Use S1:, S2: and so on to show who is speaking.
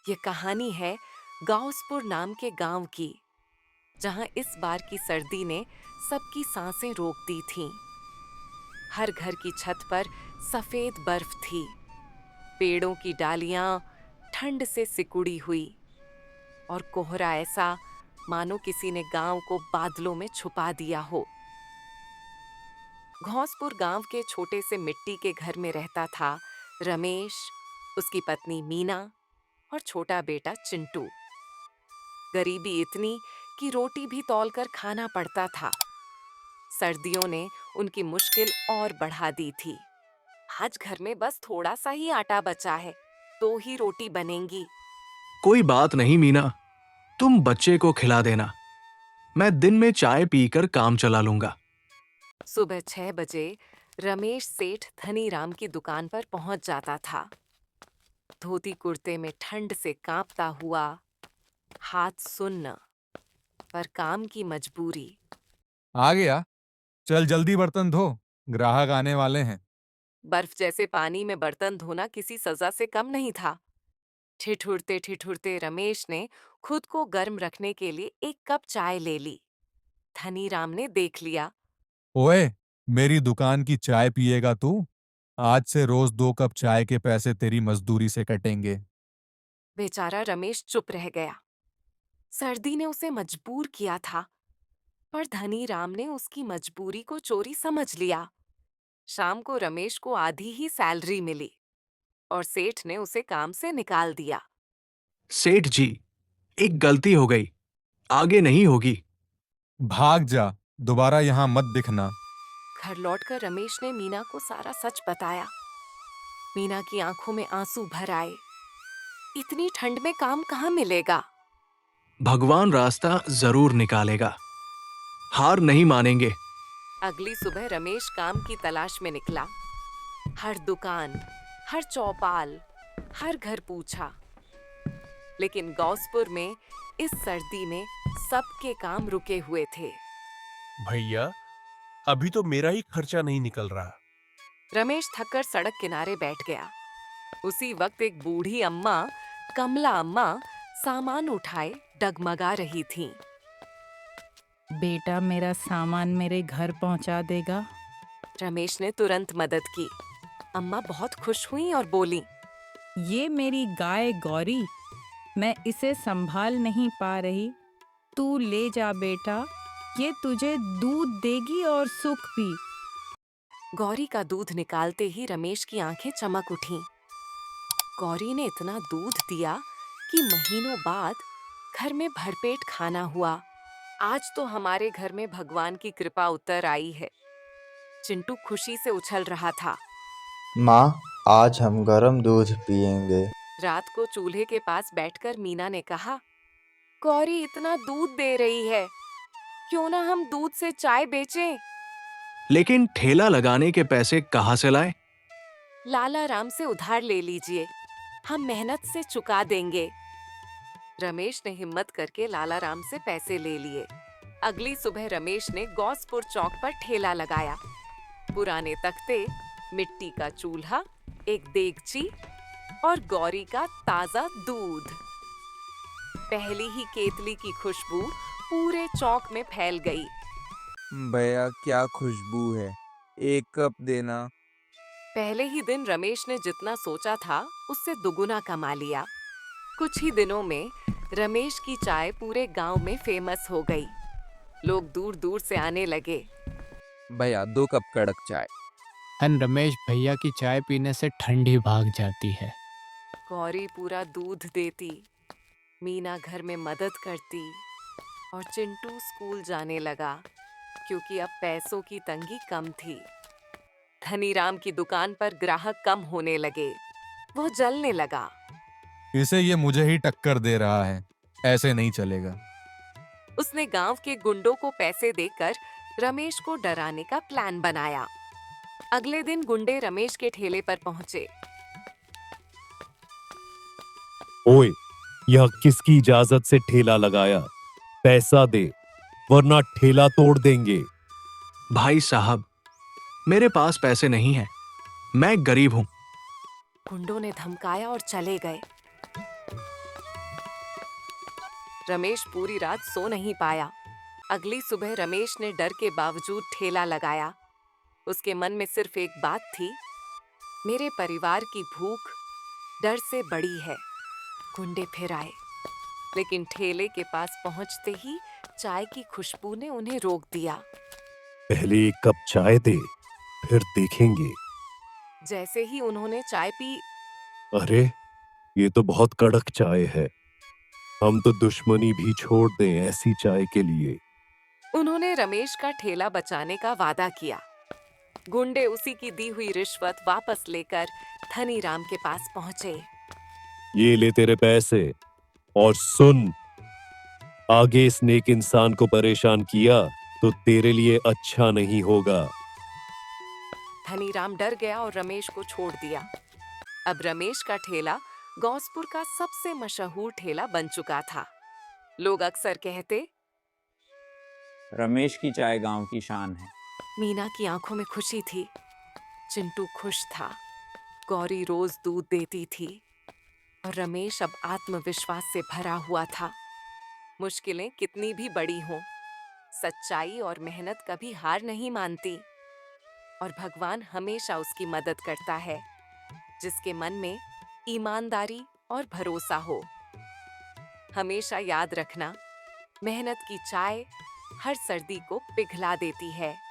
S1: ये कहानी है गाउसपुर नाम के गांव की, जहां इस बार की सर्दी ने सबकी सांसें रोक दी थीं। हर घर की छत पर सफेद बर्फ थी। पेड़ों की डालियां ठंड से सिकुड़ी हुई और कोहरा ऐसा मानो किसी ने गांव को बादलों में छुपा दिया हो। घौंसपुर गांव के छोटे से मिट्टी के घर में रहता था रमेश, उसकी पत्नी मीना और छोटा बेटा चिंटू। गरीबी इतनी कि रोटी भी तौलकर खाना पड़ता था। सर्दियों ने उनकी मुश्किल और बढ़ा दी थी। आज घर में बस थोड़ा सा ही आटा बचा है, तो ही रोटी बनेंगी।
S2: कोई बात नहीं मीना, तुम बच्चे को खिला देना। मैं दिन में चाय पीकर काम चला लूंगा।
S1: सुबह 6 बजे रमेश सेठ धनीराम की दुकान पर पहुंच जाता था। धोती कुर्ते में ठंड से कांपता हुआ, हाथ सुन्न, पर काम की मजबूरी।
S3: आ गया। चल जल्दी बर्तन धो, ग्राहक आने वाले हैं।
S1: बर्फ जैसे पानी में बर्तन धोना किसी सजा से कम नहीं था। ठिठुरते ठिठुरते रमेश ने खुद को गर्म रखने के लिए एक कप चाय ले ली। धनीराम ने देख लिया।
S3: ओए, मेरी दुकान की चाय पिएगा तू? आज से रोज 2 कप चाय के पैसे तेरी मजदूरी से कटेंगे।
S1: बेचारा रमेश चुप रह गया। सर्दी ने उसे मजबूर किया था, पर धनीराम ने उसकी मजबूरी को चोरी समझ लिया। शाम को रमेश को आधी ही सैलरी मिली और सेठ ने उसे काम से निकाल दिया।
S2: सेठ जी, एक गलती हो गई, आगे नहीं होगी।
S3: भाग जा, दोबारा यहां मत दिखना।
S1: घर लौटकर रमेश ने मीना को सारा सच बताया। मीना की आंखों में आंसू भर आए। इतनी ठंड में काम कहाँ मिलेगा?
S2: भगवान रास्ता जरूर निकालेगा। हार नहीं मानेंगे।
S1: अगली सुबह रमेश काम की तलाश में निकला। हर दुकान, हर चौपाल, हर घर पूछा, लेकिन गौसपुर में इस सर्दी में सबके काम रुके हुए थे।
S4: भैया, अभी तो मेरा ही खर्चा नहीं निकल रहा।
S1: रमेश थककर सड़क किनारे बैठ गया। उसी वक्त एक बूढ़ी अम्मा, कमला अम्मा, सामान उठाए डगमगा रही थीं।
S5: बेटा मेरा सामान मेरे घर पहुंचा देगा?
S1: रमेश ने तुरंत मदद की। अम्मा बहुत खुश हुईं और बोलीं,
S5: ये मेरी गाय गौरी, मैं इसे संभाल नहीं पा रही। तू ले जा बेटा, ये तुझे दूध देगी और सुख भी।
S1: गौरी का दूध निकालते ही रमेश की आंखें चमक उठीं। गौरी ने इतना दूध दिया कि महीनों बाद घर में भरपेट खाना हुआ। आज तो हमारे घर में भगवान की कृपा उतर आई है। चिंटू खुशी से उछल रहा था।
S6: माँ, आज हम गरम दूध पियेंगे।
S1: रात को चूल्हे के पास बैठकर मीना ने कहा, गौरी इतना दूध दे रही है, क्यों ना हम दूध से चाय बेचें?
S2: लेकिन ठेला लगाने के पैसे कहाँ से लाए?
S1: लाला राम से उधार ले लीजिए, हम मेहनत से चुका देंगे। रमेश ने हिम्मत करके लाला राम से पैसे ले लिए। अगली सुबह रमेश ने गौसपुर चौक पर ठेला लगाया। पुराने तख्ते, मिट्टी का चूल्हा, एक देगची और गौरी का ताजा दूध। पहली ही केतली की खुशबू पूरे चौक में फैल गई।
S7: भैया, क्या खुशबू है, 1 कप देना।
S1: पहले ही दिन रमेश ने जितना सोचा था उससे दुगुना कमा लिया। कुछ ही दिनों में रमेश की चाय पूरे गांव में फेमस हो गई। लोग दूर दूर से आने लगे।
S7: भैया, 2 कप कड़क चाय।
S8: रमेश भैया की चाय पीने से ठंडी भाग जाती है।
S1: गौरी पूरा दूध देती, मीना घर में मदद करती और चिंटू स्कूल जाने लगा, क्योंकि अब पैसों की तंगी कम थी। धनीराम की दुकान पर ग्राहक कम होने लगे। वो जलने लगा।
S3: इसे ये मुझे ही टक्कर दे रहा है, ऐसे नहीं चलेगा।
S1: उसने गांव के गुंडों को पैसे देकर रमेश को डराने का प्लान बनाया। अगले दिन गुंडे रमेश के ठेले पर पहुंचे।
S9: ओए, यह किसकी इजाजत से ठेला लगाया? पैसा दे, वरना ठेला तोड़ देंगे।
S2: भाई साहब, मेरे पास पैसे नहीं हैं, मैं गरीब हूं।
S1: गुंडों ने धमकाया और चले गए। रमेश पूरी रात सो नहीं पाया। अगली सुबह रमेश ने डर के बावजूद ठेला लगाया। उसके मन में सिर्फ एक बात थी, मेरे परिवार की भूख डर से बड़ी है। गुंडे फिर आए, लेकिन ठेले के पास पहुंचते ही चाय की खुशबू ने उन्हें रोक दिया।
S9: पहले एक कप चाय दे, फिर देखेंगे।
S1: जैसे ही उन्होंने चाय पी,
S9: अरे, ये तो बहुत कड़क चाय है। हम तो दुश्मनी भी छोड़ दें ऐसी चाय के लिए।
S1: उन्होंने रमेश का ठेला बचाने का वादा किया। गुंडे उसी की दी हुई रिश्वत वापस लेकर धनीराम के पास पहुंचे।
S9: ये ले तेरे पैसे, और सुन, आगे इस नेक इंसान को परेशान किया तो तेरे लिए अच्छा नहीं होगा।
S1: धनीराम डर गया और रमेश को छोड़ दिया। अब रमेश का ठेला गौसपुर का सबसे मशहूर ठेला बन चुका था। लोग अक्सर कहते,
S7: रमेश की चाय गांव की शान है।
S1: मीना की आंखों में खुशी थी। चिंटू खुश था। गौरी रोज दूध देती थी और रमेश अब आत्मविश्वास से भरा हुआ था। मुश्किलें कितनी भी बड़ी हों, सच्चाई और मेहनत कभी हार नहीं मानती, और भगवान हमेशा उसकी मदद करता है जिसके मन में ईमानदारी और भरोसा हो। हमेशा याद रखना, मेहनत की चाय हर सर्दी को पिघला देती है।